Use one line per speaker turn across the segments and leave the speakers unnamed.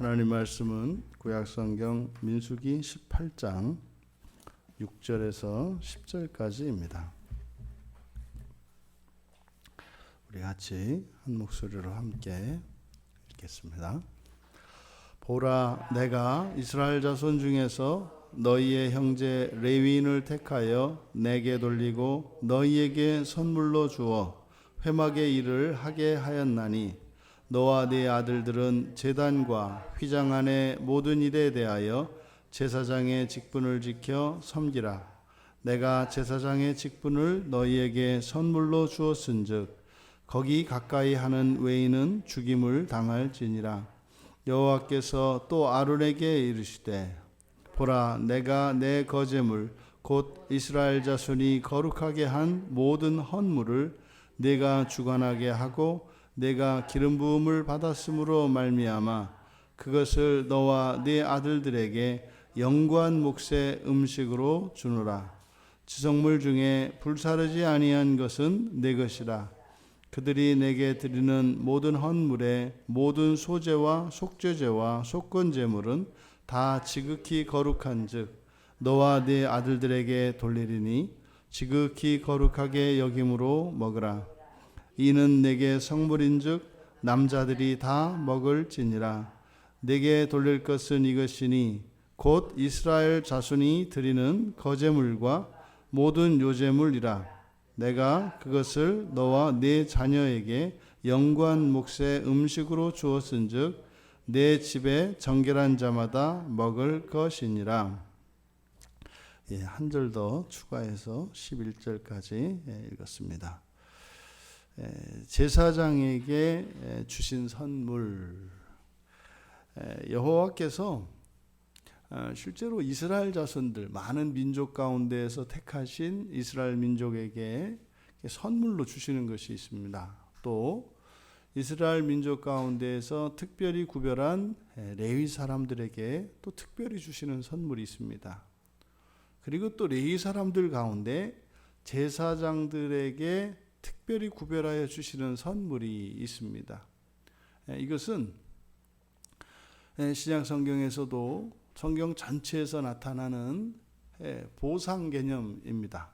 하나님 말씀은 구약성경 민수기 18장 6절에서 10절까지입니다. 우리 같이 한 목소리로 함께 읽겠습니다. 보라, 내가 이스라엘 자손 중에서 너희의 형제 레위인을 택하여 내게 돌리고 너희에게 선물로 주어 회막의 일을 하게 하였나니 너와 네 아들들은 제단과 휘장 안의 모든 일에 대하여 제사장의 직분을 지켜 섬기라. 내가 제사장의 직분을 너희에게 선물로 주었은즉 거기 가까이 하는 외인은 죽임을 당할지니라. 여호와께서 또 아론에게 이르시되 보라, 내가 내 거제물 곧 이스라엘 자손이 거룩하게 한 모든 헌물을 내가 주관하게 하고 내가 기름 부음을 받았으므로 말미암아 그것을 너와 네 아들들에게 영구한 몫의 음식으로 주노라. 지성물 중에 불사르지 아니한 것은 내 것이라. 그들이 내게 드리는 모든 헌물의 모든 소제와 속죄제와 속건제물은 다 지극히 거룩한즉 너와 네 아들들에게 돌리리니 지극히 거룩하게 여김으로 먹으라. 이는 내게 성물인즉 남자들이 다 먹을지니라. 내게 돌릴 것은 이것이니 곧 이스라엘 자손이 드리는 거제물과 모든 요제물이라. 내가 그것을 너와 네 자녀에게 영구한 몫의 음식으로 주었은즉 내 집에 정결한 자마다 먹을 것이니라. 한 절 더 추가해서 11절까지 읽었습니다. 제사장에게 주신 선물. 여호와께서 실제로 이스라엘 자손들, 많은 민족 가운데에서 택하신 이스라엘 민족에게 선물로 주시는 것이 있습니다. 또 이스라엘 민족 가운데에서 특별히 구별한 레위 사람들에게 또 특별히 주시는 선물이 있습니다. 그리고 또 레위 사람들 가운데 제사장들에게 특별히 구별하여 주시는 선물이 있습니다. 이것은 신약 성경에서도 성경 전체에서 나타나는 보상 개념입니다.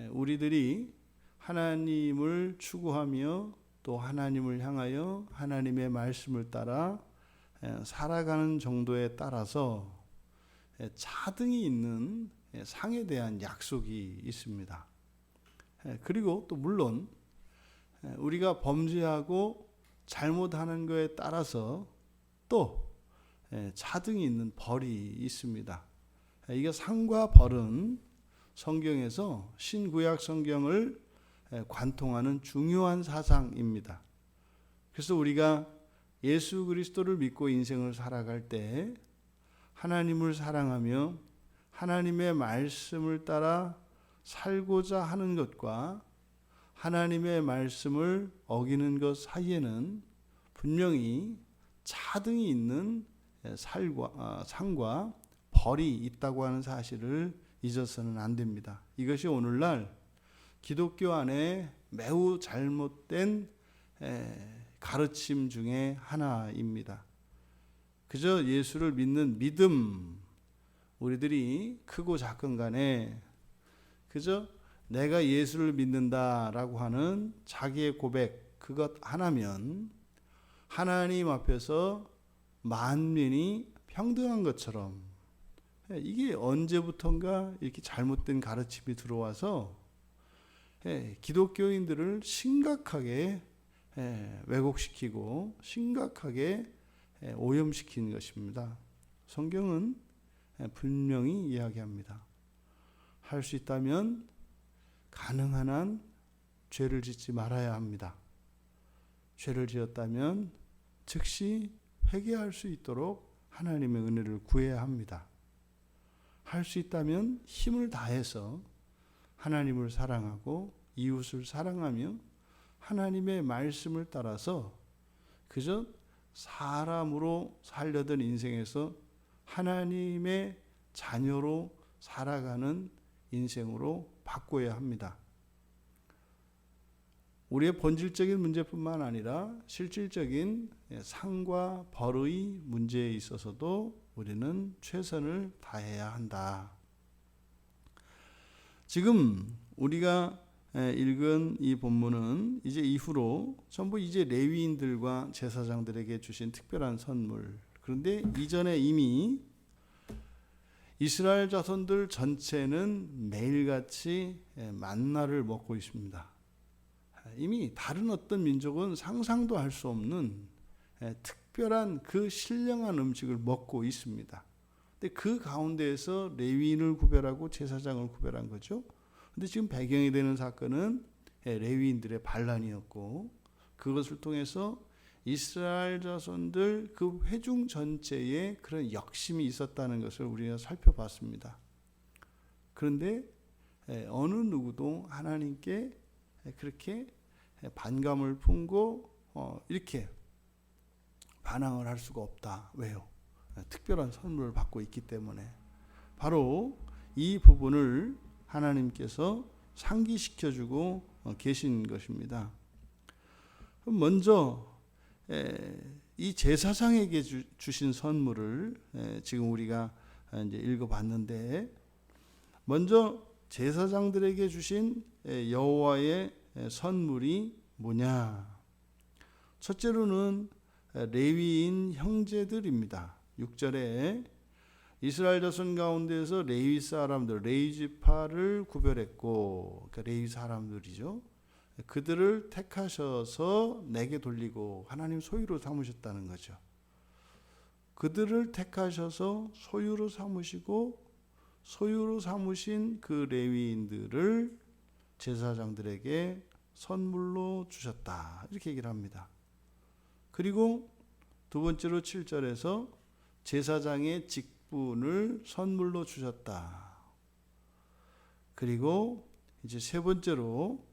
우리들이 하나님을 추구하며 또 하나님을 향하여 하나님의 말씀을 따라 살아가는 정도에 따라서 차등이 있는 상에 대한 약속이 있습니다. 그리고 또 물론 우리가 범죄하고 잘못하는 것에 따라서 또 차등이 있는 벌이 있습니다. 이게 상과 벌은 성경에서 신구약 성경을 관통하는 중요한 사상입니다. 그래서 우리가 예수 그리스도를 믿고 인생을 살아갈 때 하나님을 사랑하며 하나님의 말씀을 따라 살고자 하는 것과 하나님의 말씀을 어기는 것 사이에는 분명히 차등이 있는 상과 벌이 있다고 하는 사실을 잊어서는 안 됩니다. 이것이 오늘날 기독교 안에 매우 잘못된 가르침 중에 하나입니다. 그저 예수를 믿는 믿음, 우리들이 크고 작건 간에 그저 내가 예수를 믿는다라고 하는 자기의 고백, 그것 하나면 하나님 앞에서 만민이 평등한 것처럼, 이게 언제부턴가 이렇게 잘못된 가르침이 들어와서 기독교인들을 심각하게 왜곡시키고 심각하게 오염시킨 것입니다. 성경은 분명히 이야기합니다. 할 수 있다면 가능한 한 죄를 짓지 말아야 합니다. 죄를 지었다면 즉시 회개할 수 있도록 하나님의 은혜를 구해야 합니다. 할 수 있다면 힘을 다해서 하나님을 사랑하고 이웃을 사랑하며 하나님의 말씀을 따라서 그저 사람으로 살려던 인생에서 하나님의 자녀로 살아가는 인생으로 바꿔야 합니다. 우리의 본질적인 문제뿐만 아니라 실질적인 상과 벌의 문제에 있어서도 우리는 최선을 다해야 한다. 지금 우리가 읽은 이 본문은 이제 이후로 전부 이제 레위인들과 제사장들에게 주신 특별한 선물. 그런데 이전에 이미 이스라엘 자손들 전체는 매일같이 만나를 먹고 있습니다. 이미 다른 어떤 민족은 상상도 할 수 없는 특별한 그 신령한 음식을 먹고 있습니다. 근데 그 가운데에서 레위인을 구별하고 제사장을 구별한 거죠. 근데 지금 배경이 되는 사건은 레위인들의 반란이었고, 그것을 통해서 이스라엘 자손들 그 회중 전체에 그런 역심이 있었다는 것을 우리가 살펴봤습니다. 그런데 어느 누구도 하나님께 그렇게 반감을 품고 이렇게 반항을 할 수가 없다. 왜요? 특별한 선물을 받고 있기 때문에. 바로 이 부분을 하나님께서 상기시켜주고 계신 것입니다. 먼저 이 제사장에게 주신 선물을 지금 우리가 이제 읽어봤는데, 먼저 제사장들에게 주신 여호와의 선물이 뭐냐? 첫째로는 레위인 형제들입니다. 6절에 이스라엘 자손 가운데서 레위 사람들, 레위 지파를 구별했고, 그러니까 레위 사람들이죠. 그들을 택하셔서 내게 돌리고 하나님 소유로 삼으셨다는 거죠. 그들을 택하셔서 소유로 삼으시고 소유로 삼으신 그 레위인들을 제사장들에게 선물로 주셨다. 이렇게 얘기를 합니다. 그리고 두 번째로 7절에서 제사장의 직분을 선물로 주셨다. 그리고 이제 세 번째로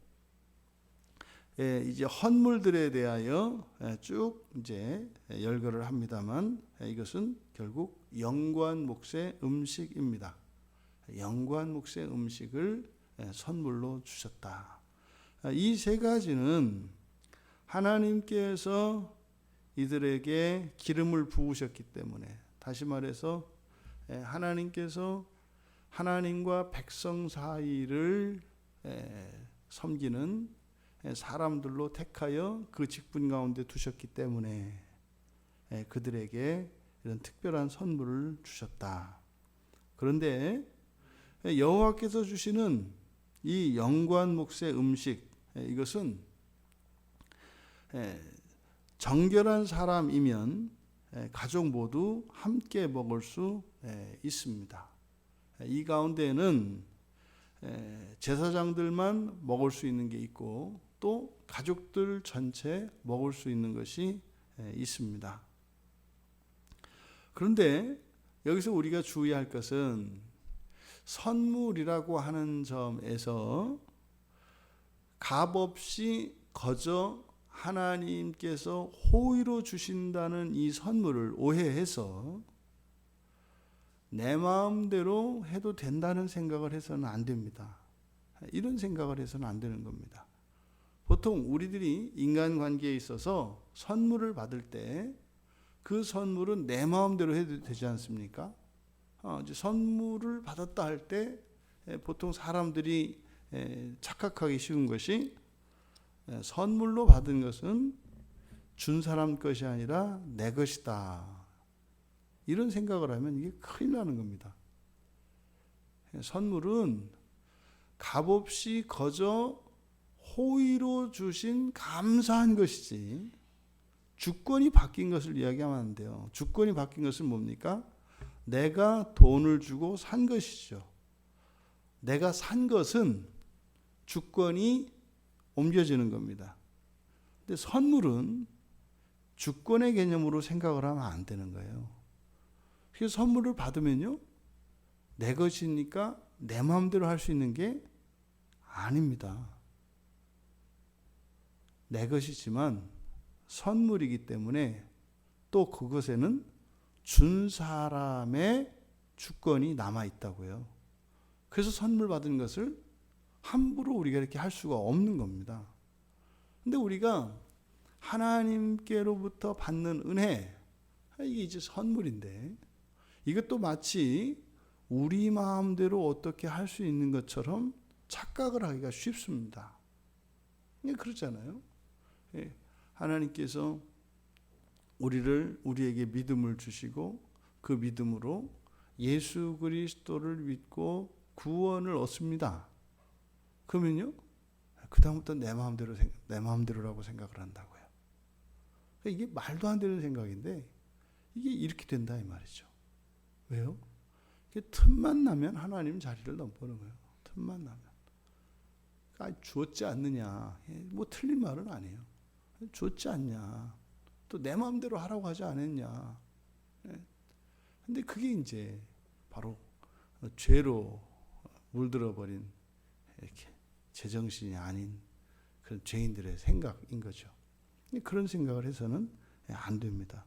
이제 헌물들에 대하여 쭉 이제 열거를 합니다만, 이것은 결국 영관 몫의 음식입니다. 영관 몫의 음식을 선물로 주셨다. 이 세 가지는 하나님께서 이들에게 기름을 부으셨기 때문에, 다시 말해서 하나님께서 하나님과 백성 사이를 섬기는 사람들로 택하여 그 직분 가운데 두셨기 때문에 그들에게 이런 특별한 선물을 주셨다. 그런데 여호와께서 주시는 이 영관 몫의 음식, 이것은 정결한 사람이면 가족 모두 함께 먹을 수 있습니다. 이 가운데는 제사장들만 먹을 수 있는 게 있고, 또 가족들 전체 먹을 수 있는 것이 있습니다. 그런데 여기서 우리가 주의할 것은 선물이라고 하는 점에서 값없이 거저 하나님께서 호의로 주신다는 이 선물을 오해해서 내 마음대로 해도 된다는 생각을 해서는 안 됩니다. 이런 생각을 해서는 안 되는 겁니다. 보통 우리들이 인간관계에 있어서 선물을 받을 때 그 선물은 내 마음대로 해도 되지 않습니까? 이제 선물을 받았다 할 때 보통 사람들이 착각하기 쉬운 것이, 선물로 받은 것은 준 사람 것이 아니라 내 것이다. 이런 생각을 하면 이게 큰일 나는 겁니다. 선물은 값없이 거저 호의로 주신 감사한 것이지, 주권이 바뀐 것을 이야기하면 안 돼요. 주권이 바뀐 것은 뭡니까? 내가 돈을 주고 산 것이죠. 내가 산 것은 주권이 옮겨지는 겁니다. 근데 선물은 주권의 개념으로 생각을 하면 안 되는 거예요. 그래서 선물을 받으면요, 내 것이니까 내 마음대로 할 수 있는 게 아닙니다. 내 것이지만 선물이기 때문에 또 그것에는 준 사람의 주권이 남아 있다고요. 그래서 선물 받은 것을 함부로 우리가 이렇게 할 수가 없는 겁니다. 근데 우리가 하나님께로부터 받는 은혜, 이게 이제 선물인데 이것도 마치 우리 마음대로 어떻게 할 수 있는 것처럼 착각을 하기가 쉽습니다. 그렇잖아요. 하나님께서 우리에게 믿음을 주시고 그 믿음으로 예수 그리스도를 믿고 구원을 얻습니다. 그러면요, 그 다음부터 내 마음대로라고 생각을 한다고요. 이게 말도 안 되는 생각인데 이게 이렇게 된다 이 말이죠. 왜요? 틈만 나면 하나님 자리를 넘보는 거예요. 틈만 나면. 주었지 않느냐. 뭐 틀린 말은 아니에요. 주었지 않냐. 또 내 마음대로 하라고 하지 않았냐. 근데 그게 이제 바로 죄로 물들어버린 이렇게 제정신이 아닌 그런 죄인들의 생각인 거죠. 그런 생각을 해서는 안 됩니다.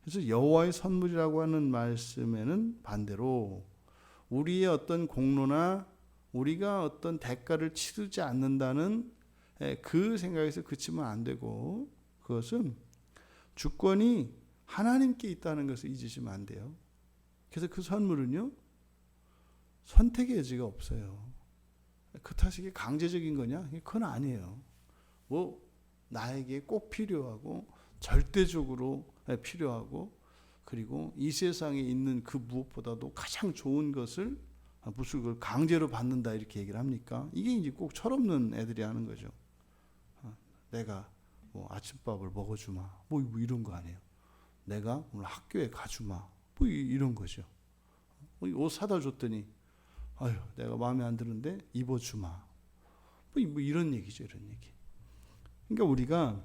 그래서 여호와의 선물이라고 하는 말씀에는 반대로 우리의 어떤 공로나 우리가 어떤 대가를 치르지 않는다는 그 생각에서 그치면 안 되고, 그것은 주권이 하나님께 있다는 것을 잊으시면 안 돼요. 그래서 그 선물은요, 선택의 여지가 없어요. 그 탓이 강제적인 거냐? 그건 아니에요. 뭐 나에게 꼭 필요하고 절대적으로 필요하고, 그리고 이 세상에 있는 그 무엇보다도 가장 좋은 것을 무슨 그걸 강제로 받는다 이렇게 얘기를 합니까? 이게 이제 꼭 철없는 애들이 하는 거죠. 내가 뭐 아침밥을 먹어주마, 뭐 이런 거 아니에요. 내가 오늘 학교에 가주마, 뭐 이런 거죠. 옷 사다 줬더니 아유 내가 마음에 안 드는데 입어주마, 뭐 이런 얘기죠, 이런 얘기. 그러니까 우리가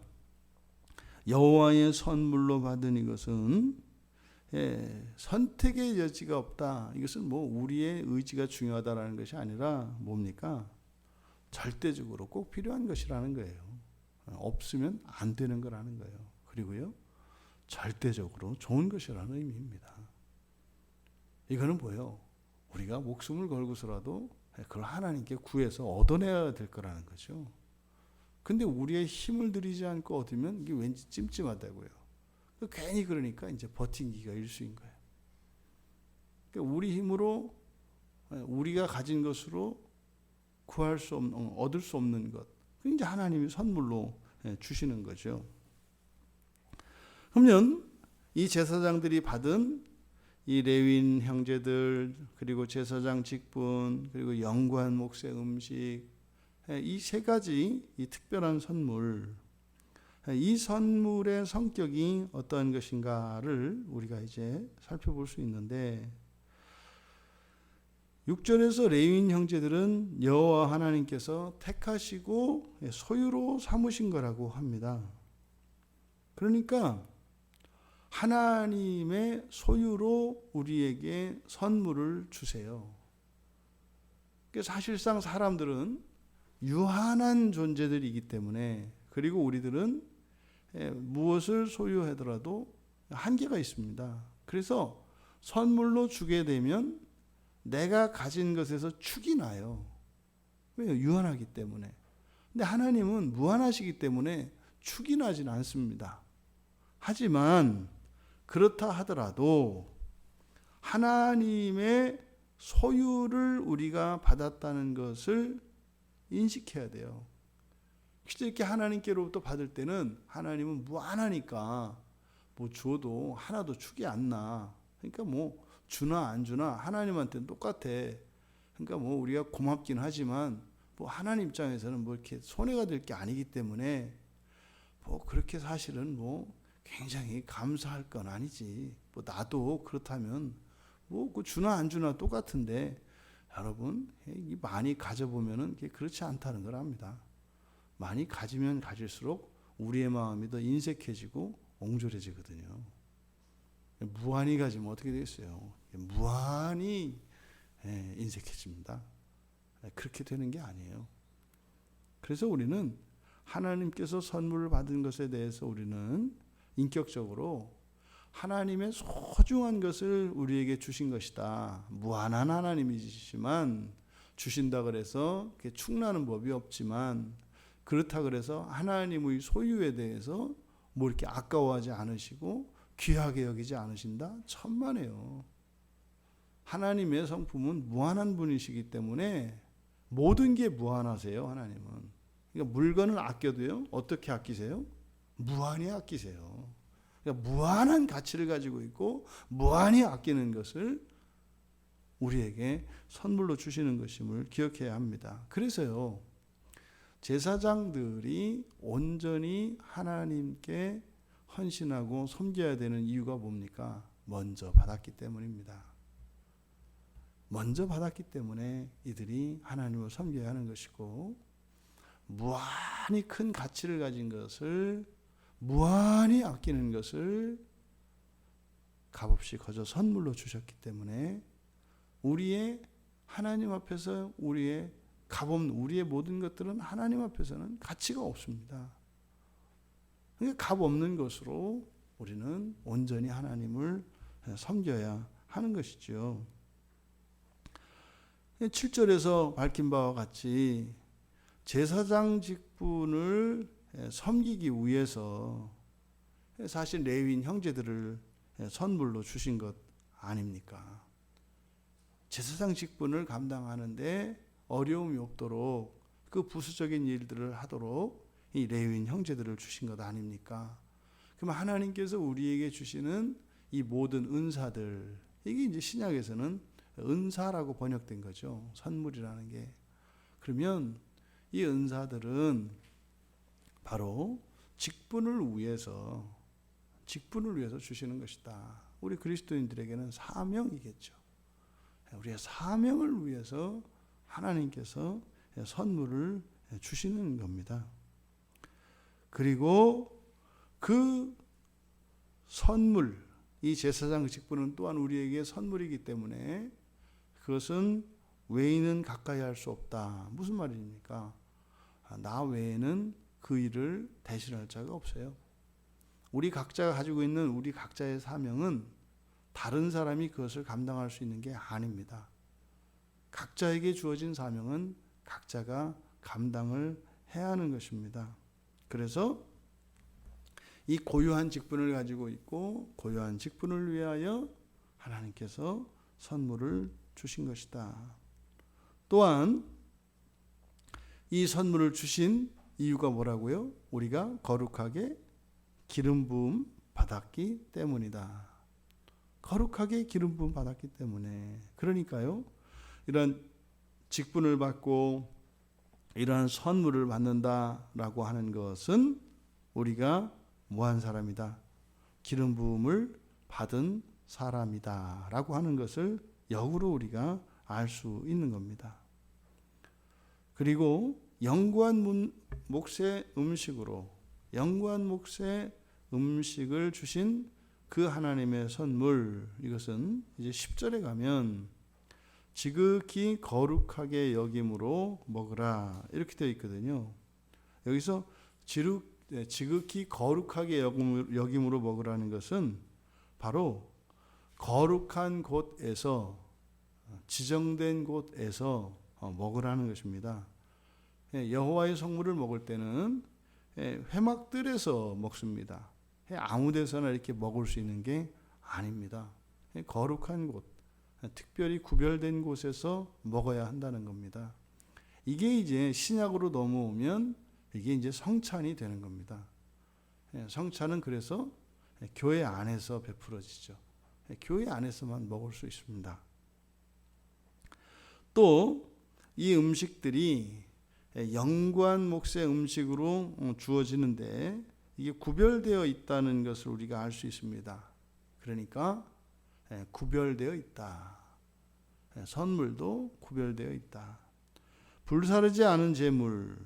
여호와의 선물로 받은 이것은 선택의 여지가 없다. 이것은 뭐 우리의 의지가 중요하다라는 것이 아니라 뭡니까? 절대적으로 꼭 필요한 것이라는 거예요. 없으면 안 되는 거라는 거예요. 그리고요, 절대적으로 좋은 것이라는 의미입니다. 이거는 뭐예요? 우리가 목숨을 걸고서라도 그걸 하나님께 구해서 얻어내야 될 거라는 거죠. 근데 우리의 힘을 들이지 않고 얻으면 이게 왠지 찜찜하다고요. 괜히 그러니까 이제 버티기가 일수인 거예요. 그러니까 우리 힘으로, 우리가 가진 것으로 구할 수 없는, 얻을 수 없는 것, 그 이제 하나님이 선물로 주시는 거죠. 그러면 이 제사장들이 받은 이 레위인 형제들, 그리고 제사장 직분, 그리고 연구한 몫의 음식, 이 세 가지 이 특별한 선물, 이 선물의 성격이 어떠한 것인가를 우리가 이제 살펴볼 수 있는데, 6절에서 레위인 형제들은 여호와 하나님께서 택하시고 소유로 삼으신 거라고 합니다. 그러니까 하나님의 소유로 우리에게 선물을 주세요. 사실상 사람들은 유한한 존재들이기 때문에, 그리고 우리들은 무엇을 소유하더라도 한계가 있습니다. 그래서 선물로 주게 되면 내가 가진 것에서 축이 나요. 왜요? 유한하기 때문에. 근데 하나님은 무한하시기 때문에 축이 나진 않습니다. 하지만 그렇다 하더라도 하나님의 소유를 우리가 받았다는 것을 인식해야 돼요. 이렇게 하나님께로부터 받을 때는 하나님은 무한하니까 뭐 줘도 하나도 축이 안 나. 그러니까 뭐 주나 안 주나 하나님한테는 똑같아. 그러니까 뭐 우리가 고맙긴 하지만 뭐 하나님 입장에서는 뭐 이렇게 손해가 될 게 아니기 때문에 뭐 그렇게 사실은 뭐 굉장히 감사할 건 아니지. 뭐 나도 그렇다면 뭐 그 주나 안 주나 똑같은데, 여러분 많이 가져보면은 그렇지 않다는 걸 압니다. 많이 가지면 가질수록 우리의 마음이 더 인색해지고 옹졸해지거든요. 무한히 가지면 어떻게 되겠어요? 무한히 인색해집니다. 그렇게 되는 게 아니에요. 그래서 우리는 하나님께서 선물을 받은 것에 대해서 우리는 인격적으로 하나님의 소중한 것을 우리에게 주신 것이다. 무한한 하나님이시지만 주신다 그래서 축나는 법이 없지만, 그렇다 그래서 하나님의 소유에 대해서 뭐 이렇게 아까워하지 않으시고 귀하게 여기지 않으신다? 천만에요. 하나님의 성품은 무한한 분이시기 때문에 모든 게 무한하세요. 하나님은. 그러니까 물건을 아껴도요, 어떻게 아끼세요? 무한히 아끼세요. 그러니까 무한한 가치를 가지고 있고 무한히 아끼는 것을 우리에게 선물로 주시는 것임을 기억해야 합니다. 그래서요, 제사장들이 온전히 하나님께 헌신하고 섬겨야 되는 이유가 뭡니까? 먼저 받았기 때문입니다. 먼저 받았기 때문에 이들이 하나님을 섬겨야 하는 것이고, 무한히 큰 가치를 가진 것을 무한히 아끼는 것을 값없이 거저 선물로 주셨기 때문에 우리의 하나님 앞에서 우리의 값없는 우리의 모든 것들은 하나님 앞에서는 가치가 없습니다. 그러니까 값없는 것으로 우리는 온전히 하나님을 섬겨야 하는 것이죠. 7절에서 밝힌 바와 같이 제사장 직분을 섬기기 위해서 사실 레위인 형제들을 선물로 주신 것 아닙니까? 제사장 직분을 감당하는데 어려움이 없도록 그 부수적인 일들을 하도록 이 레위인 형제들을 주신 것 아닙니까? 그럼 하나님께서 우리에게 주시는 이 모든 은사들, 이게 이제 신약에서는 은사라고 번역된 거죠. 선물이라는 게. 그러면 이 은사들은 바로 직분을 위해서 주시는 것이다. 우리 그리스도인들에게는 사명이겠죠. 우리의 사명을 위해서 하나님께서 선물을 주시는 겁니다. 그리고 그 선물, 이 제사장 직분은 또한 우리에게 선물이기 때문에 그것은 외인은 가까이 할 수 없다. 무슨 말입니까? 나 외에는 그 일을 대신할 자가 없어요. 우리 각자가 가지고 있는 우리 각자의 사명은 다른 사람이 그것을 감당할 수 있는 게 아닙니다. 각자에게 주어진 사명은 각자가 감당을 해야 하는 것입니다. 그래서 이 고유한 직분을 가지고 있고 고유한 직분을 위하여 하나님께서 선물을 주신 것이다. 또한 이 선물을 주신 이유가 뭐라고요? 우리가 거룩하게 기름 부음 받았기 때문이다. 거룩하게 기름 부음 받았기 때문에. 그러니까요, 이런 직분을 받고 이러한 선물을 받는다라고 하는 것은 우리가 뭐한 사람이다? 기름 부음을 받은 사람이다 라고 하는 것을 역으로 우리가 알 수 있는 겁니다. 그리고 영구한 몫의 음식으로 영구한 몫의 음식을 주신 그 하나님의 선물, 이것은 이제 10절에 가면 지극히 거룩하게 여김으로 먹으라 이렇게 되어 있거든요. 여기서 지극히 거룩하게 여김으로 먹으라는 것은 바로 거룩한 곳에서, 지정된 곳에서 먹으라는 것입니다. 여호와의 성물을 먹을 때는 회막들에서 먹습니다. 아무 데서나 이렇게 먹을 수 있는 게 아닙니다. 거룩한 곳, 특별히 구별된 곳에서 먹어야 한다는 겁니다. 이게 이제 신약으로 넘어오면 이게 이제 성찬이 되는 겁니다. 성찬은 그래서 교회 안에서 베풀어지죠. 교회 안에서만 먹을 수 있습니다. 또 이 음식들이 영구한 몫의 음식으로 주어지는데 이게 구별되어 있다는 것을 우리가 알 수 있습니다. 그러니까 구별되어 있다. 선물도 구별되어 있다. 불사르지 않은 제물,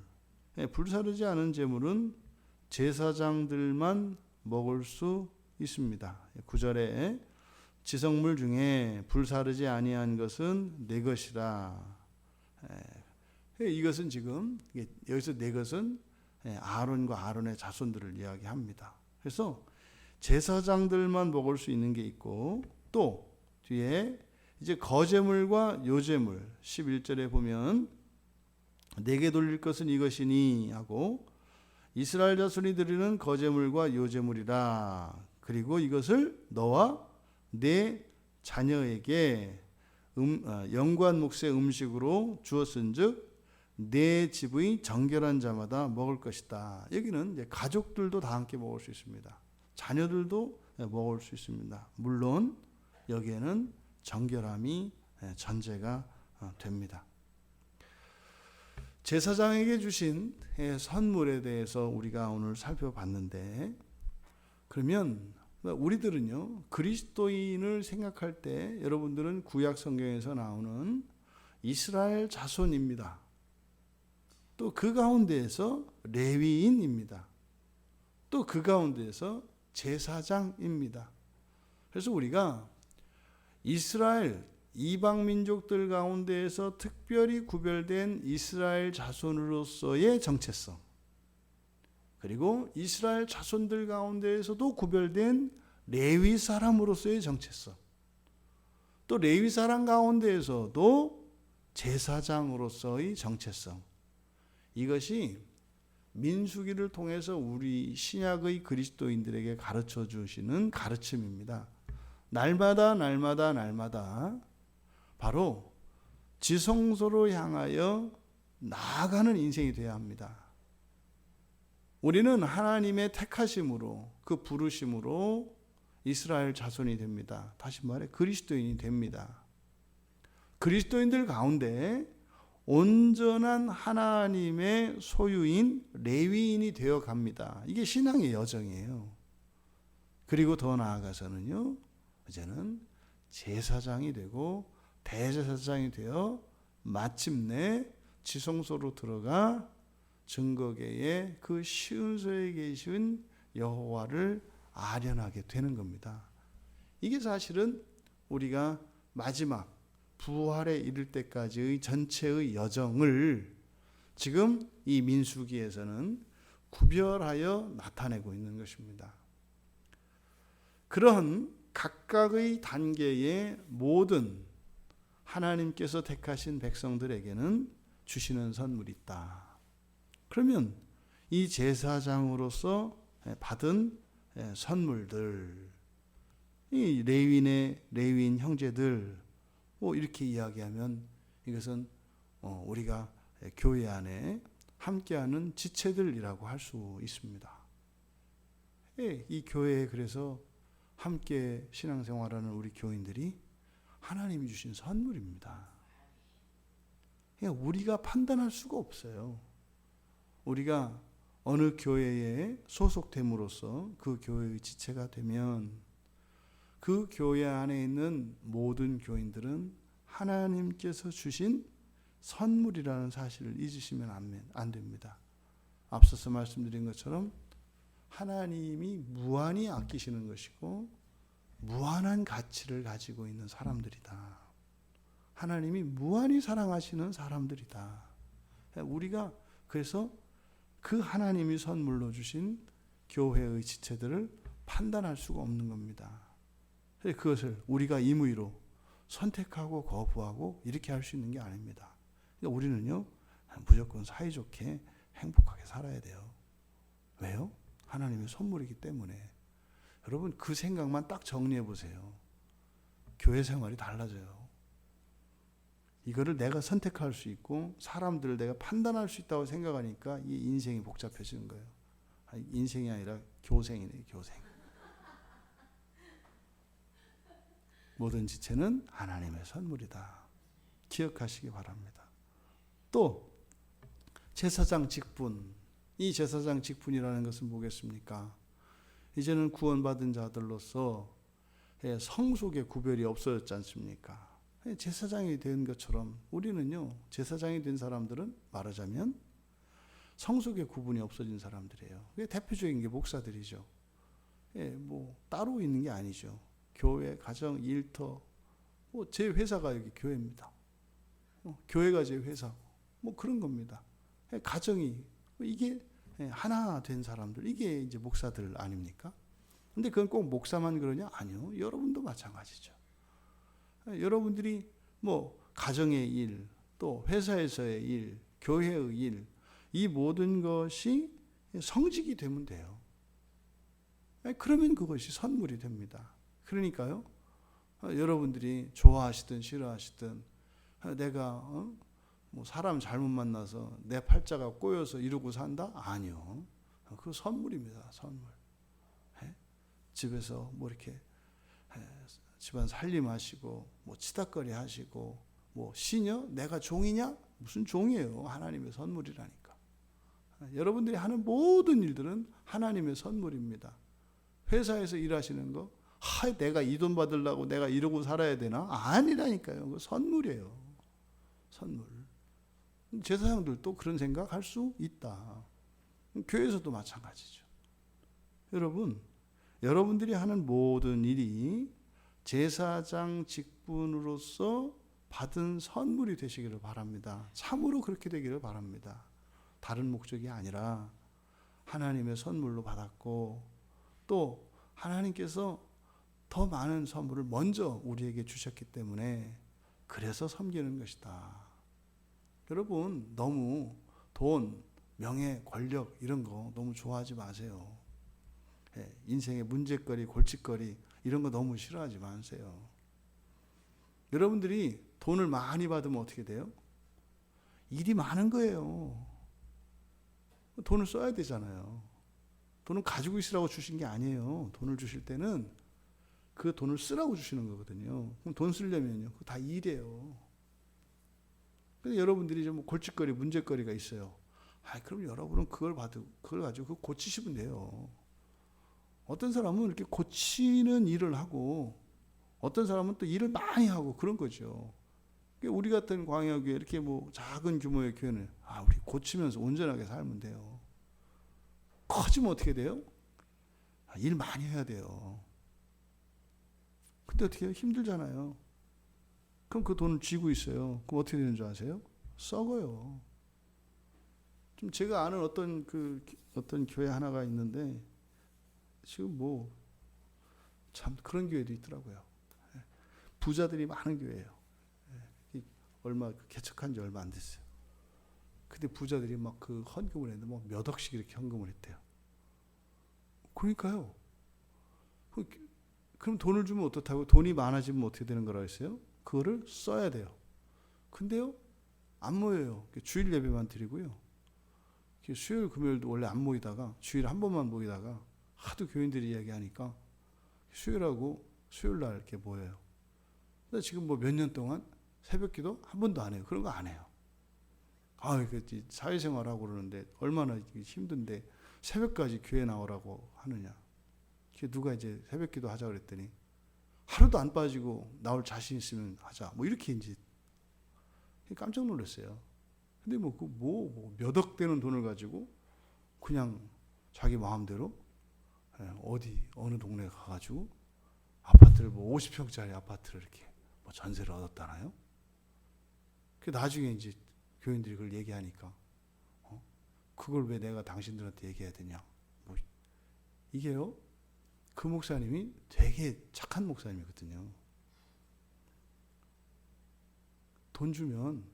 불사르지 않은 제물은 제사장들만 먹을 수 있습니다. 9절에 지성물 중에 불사르지 아니한 것은 내 것이라. 이것은 지금 여기서 내 것은 아론과 아론의 자손들을 이야기합니다. 그래서 제사장들만 먹을 수 있는 게 있고, 또 뒤에 이제 거제물과 요제물 11절에 보면 내게 돌릴 것은 이것이니 하고 이스라엘 자손이 드리는 거제물과 요제물이라. 그리고 이것을 너와 내 자녀에게 영관 몫의 음식으로 주었은즉 내 집의 정결한 자마다 먹을 것이다. 여기는 이제 가족들도 다 함께 먹을 수 있습니다. 자녀들도 먹을 수 있습니다. 물론 여기에는 정결함이 전제가 됩니다. 제사장에게 주신 선물에 대해서 우리가 오늘 살펴봤는데, 그러면 우리들은요, 그리스도인을 생각할 때 여러분들은 구약 성경에서 나오는 이스라엘 자손입니다. 또 그 가운데에서 레위인입니다. 또 그 가운데에서 제사장입니다. 그래서 우리가 이스라엘 이방 민족들 가운데에서 특별히 구별된 이스라엘 자손으로서의 정체성, 그리고 이스라엘 자손들 가운데에서도 구별된 레위 사람으로서의 정체성, 또 레위 사람 가운데에서도 제사장으로서의 정체성, 이것이 민수기를 통해서 우리 신약의 그리스도인들에게 가르쳐 주시는 가르침입니다. 날마다 바로 지성소로 향하여 나아가는 인생이 되어야 합니다. 우리는 하나님의 택하심으로, 그 부르심으로 이스라엘 자손이 됩니다. 다시 말해 그리스도인이 됩니다. 그리스도인들 가운데 온전한 하나님의 소유인 레위인이 되어 갑니다. 이게 신앙의 여정이에요. 그리고 더 나아가서는요, 이제는 제사장이 되고 대제사장이 되어 마침내 지성소로 들어가 증거궤의 그 시은소에 계신 여호와를 아련하게 되는 겁니다. 이게 사실은 우리가 마지막 부활에 이를 때까지의 전체의 여정을 지금 이 민수기에서는 구별하여 나타내고 있는 것입니다. 그러한 각각의 단계의 모든 하나님께서 택하신 백성들에게는 주시는 선물이 있다. 그러면 이 제사장으로서 받은 선물들, 이 레위인 형제들, 이렇게 이야기하면 이것은 우리가 교회 안에 함께하는 지체들이라고 할 수 있습니다. 이 교회에 그래서 함께 신앙생활하는 우리 교인들이 하나님이 주신 선물입니다. 우리가 판단할 수가 없어요. 우리가 어느 교회에 소속됨으로써 그 교회의 지체가 되면 그 교회 안에 있는 모든 교인들은 하나님께서 주신 선물이라는 사실을 잊으시면 안 됩니다. 앞서서 말씀드린 것처럼 하나님이 무한히 아끼시는 것이고 무한한 가치를 가지고 있는 사람들이다. 하나님이 무한히 사랑하시는 사람들이다. 우리가 그래서 그 하나님이 선물로 주신 교회의 지체들을 판단할 수가 없는 겁니다. 그것을 우리가 임의로 선택하고 거부하고 이렇게 할 수 있는 게 아닙니다. 그러니까 우리는요, 무조건 사이좋게 행복하게 살아야 돼요. 왜요? 하나님의 선물이기 때문에. 여러분, 그 생각만 딱 정리해 보세요. 교회 생활이 달라져요. 이거를 내가 선택할 수 있고 사람들을 내가 판단할 수 있다고 생각하니까 이 인생이 복잡해지는 거예요. 인생이 아니라 교생이네요, 교생. 모든 지체는 하나님의 선물이다. 기억하시기 바랍니다. 또 제사장 직분, 이 제사장 직분이라는 것은 뭐겠습니까? 이제는 구원받은 자들로서 성속의 구별이 없어졌지 않습니까? 제사장이 된 것처럼 우리는요, 제사장이 된 사람들은 말하자면 성속의 구분이 없어진 사람들이에요. 대표적인 게 목사들이죠. 따로 있는 게 아니죠. 교회, 가정, 일터, 제 회사가 여기 교회입니다. 교회가 제 회사고, 그런 겁니다. 가정이, 이게 하나 된 사람들, 이게 이제 목사들 아닙니까? 근데 그건 꼭 목사만 그러냐? 아니요. 여러분도 마찬가지죠. 여러분들이 가정의 일, 또 회사에서의 일, 교회의 일, 이 모든 것이 성직이 되면 돼요. 그러면 그것이 선물이 됩니다. 그러니까요, 여러분들이 좋아하시든 싫어하시든 내가 뭐 사람 잘못 만나서 내 팔자가 꼬여서 이러고 산다? 아니요. 그 선물입니다. 선물. 집에서 뭐 이렇게 집안 살림하시고 뭐 치닥거리 하시고 뭐 시녀? 내가 종이냐? 무슨 종이에요. 하나님의 선물이라니까. 여러분들이 하는 모든 일들은 하나님의 선물입니다. 회사에서 일하시는 거, 내가 이 돈 받으려고 내가 이러고 살아야 되나? 아니라니까요. 그 선물이에요. 선물. 제사장들도 그런 생각할 수 있다. 교회에서도 마찬가지죠. 여러분, 여러분들이 하는 모든 일이 제사장 직분으로서 받은 선물이 되시기를 바랍니다. 참으로 그렇게 되기를 바랍니다. 다른 목적이 아니라 하나님의 선물로 받았고 또 하나님께서 더 많은 선물을 먼저 우리에게 주셨기 때문에 그래서 섬기는 것이다. 여러분, 너무 돈, 명예, 권력 이런 거 너무 좋아하지 마세요. 인생의 문제거리, 골칫거리 이런 거 너무 싫어하지 마세요. 여러분들이 돈을 많이 받으면 어떻게 돼요? 일이 많은 거예요. 돈을 써야 되잖아요. 돈은 가지고 있으라고 주신 게 아니에요. 돈을 주실 때는 그 돈을 쓰라고 주시는 거거든요. 그럼 돈 쓰려면요, 그거 다 일이에요. 근데 여러분들이 좀 골칫거리, 문제거리가 있어요. 그럼 여러분은 그걸 가지고 고치시면 돼요. 어떤 사람은 이렇게 고치는 일을 하고, 어떤 사람은 또 일을 많이 하고 그런 거죠. 우리 같은 광야교회 이렇게 뭐 작은 규모의 교회는 우리 고치면서 온전하게 살면 돼요. 커지면 어떻게 돼요? 일 많이 해야 돼요. 근데 어떻게 해요? 힘들잖아요. 그럼 그 돈을 쥐고 있어요. 그럼 어떻게 되는 줄 아세요? 썩어요. 좀 제가 아는 어떤 교회 하나가 있는데 지금 뭐 참 그런 교회도 있더라고요. 부자들이 많은 교회예요. 얼마 개척한 지 얼마 안 됐어요. 근데 부자들이 막 그 헌금을 했는데 뭐 몇 억씩 이렇게 헌금을 했대요. 그러니까요. 그럼 돈을 주면 어떻다고? 돈이 많아지면 어떻게 되는 거라고 했어요? 그거를 써야 돼요. 근데요, 안 모여요. 주일 예배만 드리고요. 수요일, 금요일도 원래 안 모이다가 주일에 한 번만 모이다가 하도 교인들이 이야기하니까 수요일하고 수요일날 이렇게 모여요. 근데 지금 뭐 몇 년 동안 새벽기도 한 번도 안 해요. 그런 거 안 해요. 사회생활하고 그러는데 얼마나 힘든데 새벽까지 교회 나오라고 하느냐. 누가 이제 새벽기도 하자 그랬더니 하루도 안 빠지고 나올 자신 있으면 하자. 뭐 이렇게 이제 깜짝 놀랐어요. 근데 몇 억 되는 돈을 가지고 그냥 자기 마음대로 어느 동네 가가지고 아파트를 뭐 50평짜리 아파트를 이렇게 뭐 전세를 얻었다나요? 나중에 이제 교인들이 그걸 얘기하니까 그걸 왜 내가 당신들한테 얘기해야 되냐? 뭐 이게요. 그 목사님이 되게 착한 목사님이거든요. 돈 주면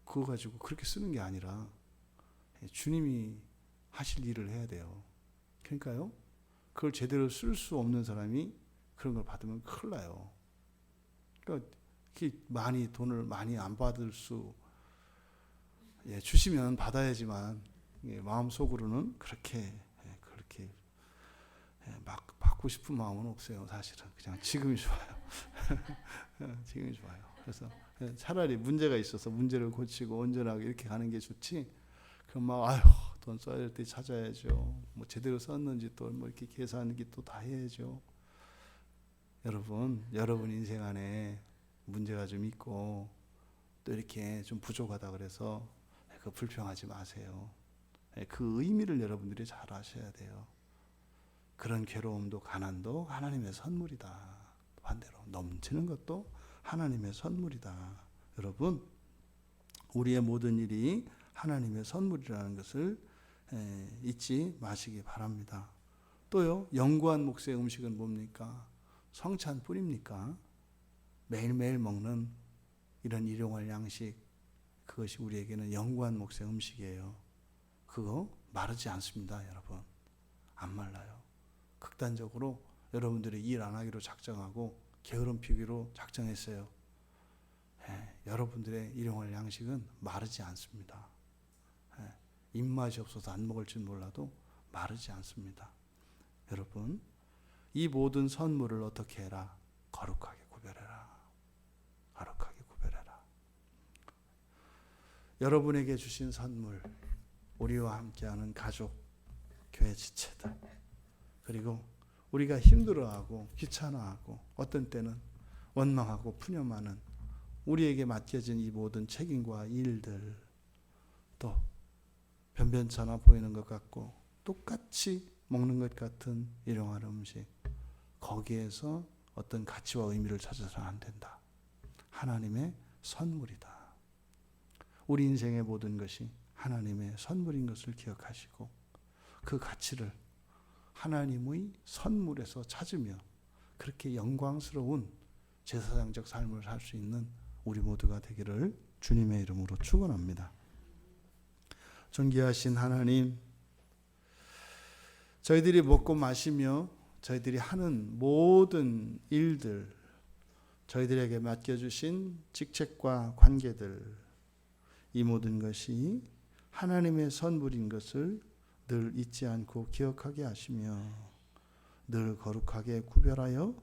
그거 가지고 그렇게 쓰는 게 아니라 주님이 하실 일을 해야 돼요. 그러니까요. 그걸 제대로 쓸 수 없는 사람이 그런 걸 받으면 큰일 나요. 그러니까 많이 돈을 많이 안 받을 수 주시면 받아야지만 마음속으로는 그렇게 막 받고 싶은 마음은 없어요. 사실은 그냥 지금이 좋아요. 지금이 좋아요. 그래서 차라리 문제가 있어서 문제를 고치고 온전하게 이렇게 가는 게 좋지. 그럼 돈 써야 될 때 찾아야죠. 뭐 제대로 썼는지 또 뭐 이렇게 계산하기 또 다 해야죠. 여러분 인생 안에 문제가 좀 있고 또 이렇게 좀 부족하다 그래서 그 불평하지 마세요. 그 의미를 여러분들이 잘 아셔야 돼요. 그런 괴로움도 가난도 하나님의 선물이다. 반대로 넘치는 것도 하나님의 선물이다. 여러분, 우리의 모든 일이 하나님의 선물이라는 것을 잊지 마시기 바랍니다. 또요, 영구한 몫의 음식은 뭡니까? 성찬뿐입니까? 매일매일 먹는 이런 일용할 양식, 그것이 우리에게는 영구한 몫의 음식이에요. 그거 마르지 않습니다, 여러분. 안 말라요. 극단적으로 여러분들이 일 안 하기로 작정하고 게으름 피우기로 작정했어요. 여러분들의 일용할 양식은 마르지 않습니다. 입맛이 없어서 안 먹을 줄 몰라도 마르지 않습니다. 여러분, 이 모든 선물을 어떻게 해라? 거룩하게 구별해라. 거룩하게 구별해라. 여러분에게 주신 선물, 우리와 함께하는 가족, 교회 지체들, 그리고 우리가 힘들어하고 귀찮아하고 어떤 때는 원망하고 푸념하는 우리에게 맡겨진 이 모든 책임과 일들, 또 변변찮아 보이는 것 같고 똑같이 먹는 것 같은 일용할 음식, 거기에서 어떤 가치와 의미를 찾아서는 안 된다. 하나님의 선물이다. 우리 인생의 모든 것이 하나님의 선물인 것을 기억하시고 그 가치를 하나님의 선물에서 찾으며 그렇게 영광스러운 제사장적 삶을 살 수 있는 우리 모두가 되기를 주님의 이름으로 축원합니다. 존귀하신 하나님, 저희들이 먹고 마시며 저희들이 하는 모든 일들, 저희들에게 맡겨주신 직책과 관계들, 이 모든 것이 하나님의 선물인 것을 늘 잊지 않고 기억하게 하시며 늘 거룩하게 구별하여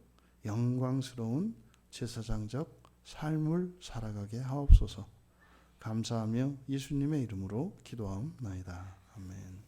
영광스러운 제사장적 삶을 살아가게 하옵소서. 감사하며 예수님의 이름으로 기도하옵나이다. 아멘.